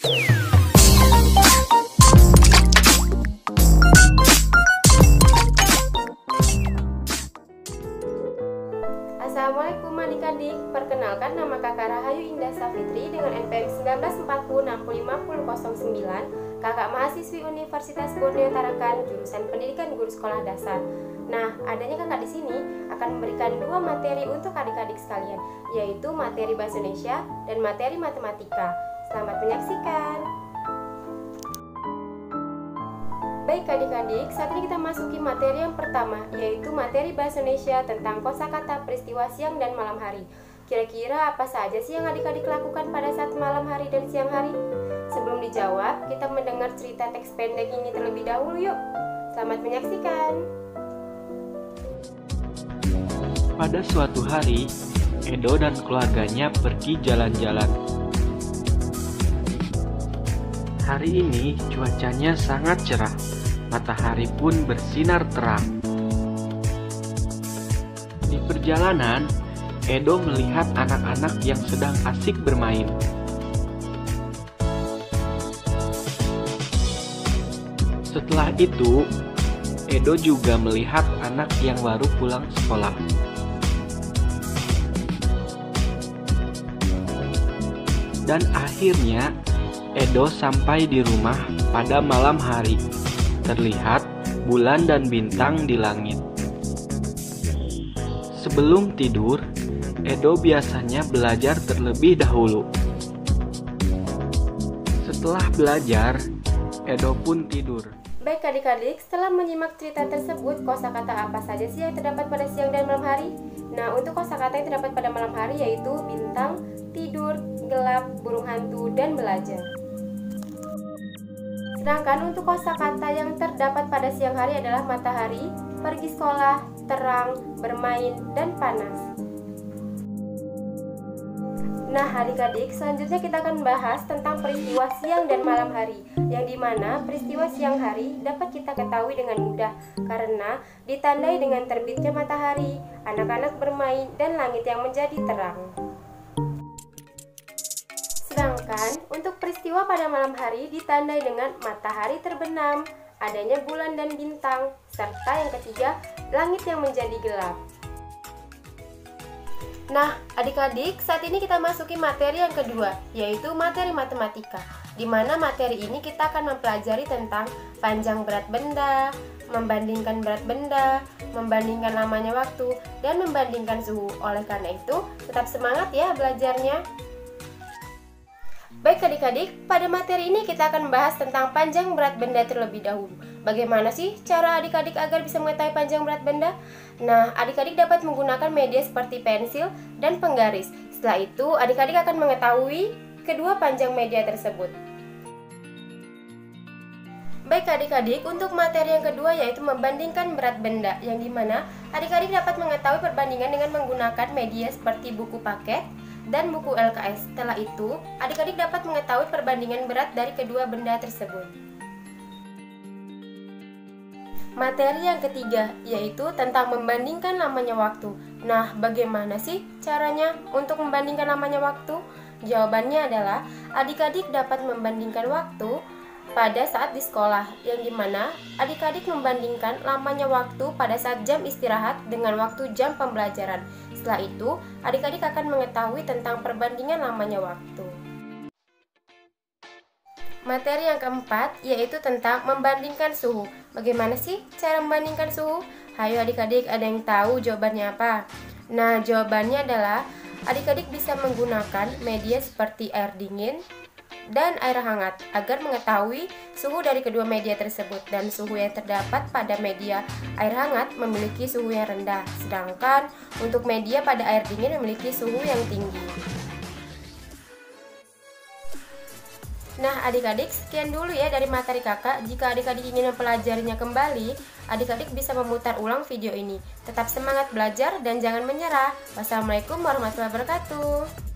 Assalamualaikum adik-adik, perkenalkan nama kakak Rahayu Indah Safitri dengan NPM 1940605009, kakak mahasiswi Universitas Borneo Tarakan, jurusan Pendidikan Guru Sekolah Dasar. Nah, adanya kakak di sini akan memberikan dua materi untuk adik-adik sekalian, yaitu materi Bahasa Indonesia dan materi Matematika. Selamat menyaksikan. Baik adik-adik, saat ini kita masuki materi yang pertama, yaitu materi Bahasa Indonesia tentang kosakata peristiwa siang dan malam hari. Kira-kira apa saja sih yang adik-adik lakukan pada saat malam hari dan siang hari? Sebelum dijawab, kita mendengar cerita teks pendek ini terlebih dahulu yuk. Selamat menyaksikan. Pada suatu hari, Edo dan keluarganya pergi jalan-jalan. Hari ini cuacanya sangat cerah, matahari pun bersinar terang. Di perjalanan, Edo melihat anak-anak yang sedang asik bermain. Setelah itu, Edo juga melihat anak yang baru pulang sekolah. Dan akhirnya, Edo sampai di rumah pada malam hari. Terlihat bulan dan bintang di langit. Sebelum tidur, Edo biasanya belajar terlebih dahulu. Setelah belajar, Edo pun tidur. Baik adik-adik, setelah menyimak cerita tersebut, kosakata apa saja sih yang terdapat pada siang dan malam hari? Nah, untuk kosakata yang terdapat pada malam hari yaitu bintang, tidur, gelap, burung hantu, dan belajar. Sedangkan untuk kosakata yang terdapat pada siang hari adalah matahari, pergi sekolah, terang, bermain, dan panas. Nah adik-adik, selanjutnya kita akan membahas tentang peristiwa siang dan malam hari, yang dimana peristiwa siang hari dapat kita ketahui dengan mudah karena ditandai dengan terbitnya matahari, anak-anak bermain, dan langit yang menjadi terang. Sedangkan untuk peristiwa pada malam hari ditandai dengan matahari terbenam, adanya bulan dan bintang, serta yang ketiga, langit yang menjadi gelap. Nah, adik-adik, saat ini kita masuki materi yang kedua, yaitu materi matematika. Di mana materi ini kita akan mempelajari tentang panjang berat benda, membandingkan berat benda, membandingkan lamanya waktu, dan membandingkan suhu. Oleh karena itu, tetap semangat ya belajarnya. Baik adik-adik, pada materi ini kita akan membahas tentang panjang berat benda terlebih dahulu. Bagaimana sih cara adik-adik agar bisa mengetahui panjang berat benda? Nah, adik-adik dapat menggunakan media seperti pensil dan penggaris. Setelah itu, adik-adik akan mengetahui kedua panjang media tersebut. Baik adik-adik, untuk materi yang kedua yaitu membandingkan berat benda, yang dimana adik-adik dapat mengetahui perbandingan dengan menggunakan media seperti buku paket dan buku LKS. Setelah itu, adik-adik dapat mengetahui perbandingan berat dari kedua benda tersebut. Materi yang ketiga yaitu tentang membandingkan lamanya waktu. Nah, bagaimana sih caranya untuk membandingkan lamanya waktu? Jawabannya adalah adik-adik dapat membandingkan waktu pada saat di sekolah, yang dimana adik-adik membandingkan lamanya waktu pada saat jam istirahat dengan waktu jam pembelajaran. Setelah itu, adik-adik akan mengetahui tentang perbandingan lamanya waktu. Materi yang keempat yaitu tentang membandingkan suhu. Bagaimana sih cara membandingkan suhu? Hayo adik-adik, ada yang tahu jawabannya apa? Nah, jawabannya adalah adik-adik bisa menggunakan media seperti air dingin dan air hangat agar mengetahui suhu dari kedua media tersebut, dan suhu yang terdapat pada media air hangat memiliki suhu yang rendah, sedangkan untuk media pada air dingin memiliki suhu yang tinggi. Nah adik-adik, sekian dulu ya dari materi kakak. Jika adik-adik ingin mempelajarinya kembali, adik-adik bisa memutar ulang video ini. Tetap semangat belajar dan jangan menyerah. Wassalamualaikum warahmatullahi wabarakatuh.